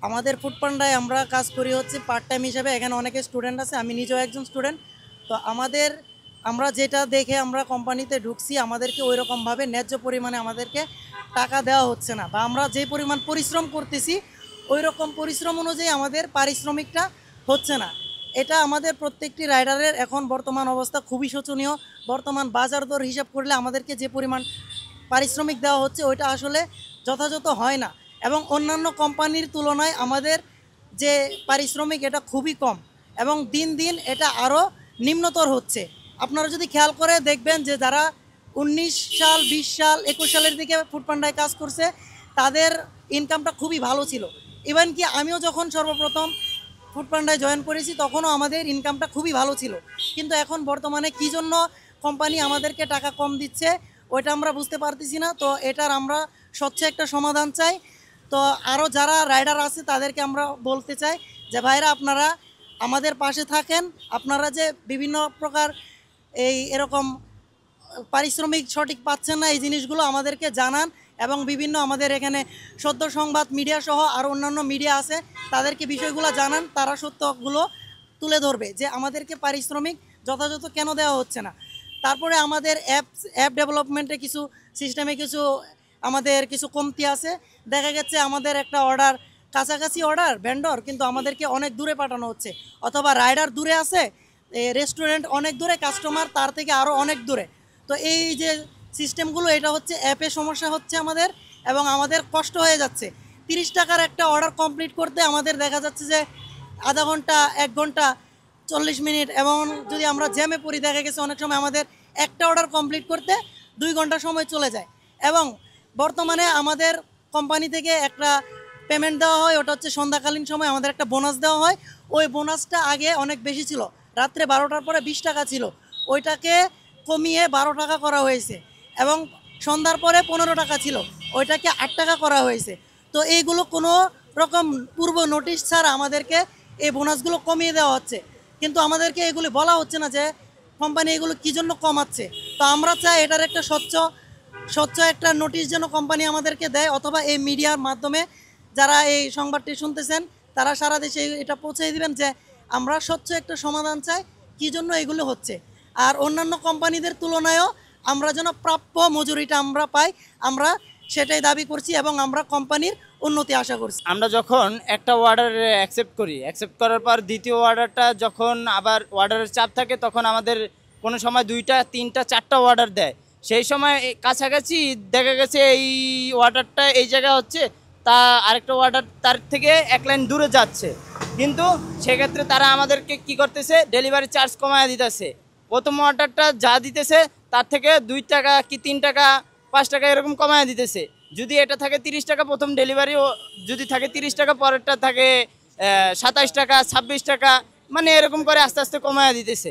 আমাদের ফুড পান্ডায় আমরা কাজ করি হচ্ছে পার্ট টাইম হিসেবে। এখানে অনেকে স্টুডেন্ট আছে, আমি নিজেও একজন স্টুডেন্ট। তো আমরা যেটা দেখে আমরা কোম্পানিতে ঢুকছি, আমাদেরকে ওই রকমভাবে ন্যায্য পরিমাণে আমাদেরকে টাকা দেওয়া হচ্ছে না, বা আমরা যে পরিমাণ পরিশ্রম করতেছি ওই রকম পরিশ্রম অনুযায়ী আমাদের পারিশ্রমিকটা হচ্ছে না। এটা আমাদের প্রত্যেকটি রাইডারের এখন বর্তমান অবস্থা খুবই শোচনীয়। বর্তমান বাজার দর হিসাব করলে আমাদেরকে যে পরিমাণ পারিশ্রমিক দেওয়া হচ্ছে ওইটা আসলে যথাযথ হয় না, এবং অন্যান্য কোম্পানির তুলনায় আমাদের যে পারিশ্রমিক এটা খুবই কম, এবং দিন দিন এটা আরও নিম্নতর হচ্ছে। আপনারা যদি খেয়াল করে দেখবেন যে যারা 19 সাল, 20 সাল, 21 সালের দিকে ফুড পান্ডায় কাজ করছে তাদের ইনকামটা খুবই ভালো ছিল। ইভেন কি আমিও যখন সর্বপ্রথম ফুড পান্ডায় জয়েন করেছি তখনও আমাদের ইনকামটা খুবই ভালো ছিল, কিন্তু এখন বর্তমানে কী জন্য কোম্পানি আমাদেরকে টাকা কম দিচ্ছে ওইটা আমরা বুঝতে পারতেছি না। তো এটার আমরা স্বচ্ছ একটা সমাধান চাই। তো আরও যারা রাইডার আছে তাদেরকে আমরা বলতে চাই যে ভাইরা, আপনারা আমাদের পাশে থাকেন। আপনারা যে বিভিন্ন প্রকার এরকম পারিশ্রমিক সঠিক পাচ্ছেন না, এই জিনিসগুলো আমাদেরকে জানান, এবং বিভিন্ন আমাদের এখানে সত্য সংবাদ মিডিয়া সহ আরও অন্যান্য মিডিয়া আছে, তাদেরকে বিষয়গুলো জানান। তারা সত্যগুলো তুলে ধরবে যে আমাদেরকে পারিশ্রমিক যথাযথ কেন দেওয়া হচ্ছে না। তারপরে আমাদের অ্যাপ ডেভেলপমেন্টে কিছু সিস্টেমে আমাদের কিছু কমতি আছে। দেখা গেছে আমাদের একটা অর্ডার কাছাকাছি অর্ডার ভেন্ডর, কিন্তু আমাদেরকে অনেক দূরে পাঠানো হচ্ছে, অথবা রাইডার দূরে আছে, রেস্টুরেন্ট অনেক দূরে, কাস্টমার তার থেকে আরও অনেক দূরে। তো এই যে সিস্টেমগুলো, এটা হচ্ছে অ্যাপে সমস্যা হচ্ছে আমাদের, এবং আমাদের কষ্ট হয়ে যাচ্ছে। 30 টাকার একটা অর্ডার কমপ্লিট করতে আমাদের দেখা যাচ্ছে যে আধা ঘন্টা, 1 ঘন্টা 40 মিনিট, এবং যদি আমরা জ্যামে পড়ি দেখা গেছে অনেক সময় আমাদের একটা অর্ডার কমপ্লিট করতে 2 ঘন্টা সময় চলে যায়। এবং বর্তমানে আমাদের কোম্পানি থেকে একটা পেমেন্ট দেওয়া হয়, ওটা হচ্ছে সন্ধ্যাকালীন সময় আমাদের একটা বোনাস দেওয়া হয়। ওই বোনাসটা আগে অনেক বেশি ছিল, রাত্রে 12টার পরে 20 টাকা ছিল, ওইটাকে কমিয়ে 12 টাকা করা হয়েছে, এবং সন্ধ্যার পরে 15 টাকা ছিল, ওইটাকে 8 টাকা করা হয়েছে। তো এইগুলো কোনো রকম পূর্ব নোটিশ ছাড়া আমাদেরকে এই বোনাসগুলো কমিয়ে দেওয়া হচ্ছে, কিন্তু আমাদেরকে এগুলি বলা হচ্ছে না যে কোম্পানি এগুলো কী জন্য কমাচ্ছে। তো আমরা চাই এটার একটা স্বচ্ছ একটা নোটিশ যেন কোম্পানি আমাদেরকে দেয়, অথবা এই মিডিয়ার মাধ্যমে যারা এই সংবাদটি শুনতেছেন তারা সারা দেশে এটা পৌঁছে দিবেন যে আমরা স্বচ্ছ একটা সমাধান চাই কী জন্য এগুলো হচ্ছে। আর অন্যান্য কোম্পানিদের তুলনায়ও আমরা যেন প্রাপ্য মজুরিটা আমরা পাই, আমরা সেটাই দাবি করছি, এবং আমরা কোম্পানির উন্নতি আশা করছি। আমরা যখন একটা অর্ডার অ্যাকসেপ্ট করার পর দ্বিতীয় অর্ডারটা যখন আবার অর্ডারের চাপ থাকে, তখন আমাদের কোনো সময় 2টা, 3টা, 4টা অর্ডার দেয়। সেই সময় কাছাকাছি দেখা গেছে এই অর্ডারটা এই জায়গায় হচ্ছে, তা আরেকটা অর্ডার তার থেকে 1 লাইন দূরে যাচ্ছে, কিন্তু সেক্ষেত্রে তারা আমাদেরকে কি করতেছে, ডেলিভারি চার্জ কমায় দিতেছে। প্রথম অর্ডারটা যা দিতেছে তার থেকে 2 টাকা কি 3 টাকা, 5 টাকা এরকম কমায় দিতেছে। যদি এটা থাকে 30 টাকা প্রথম ডেলিভারি, যদি থাকে 30 টাকা, পরেরটা থাকে 27 টাকা, 26 টাকা, মানে এরকম করে আস্তে আস্তে কমায় দিতেছে।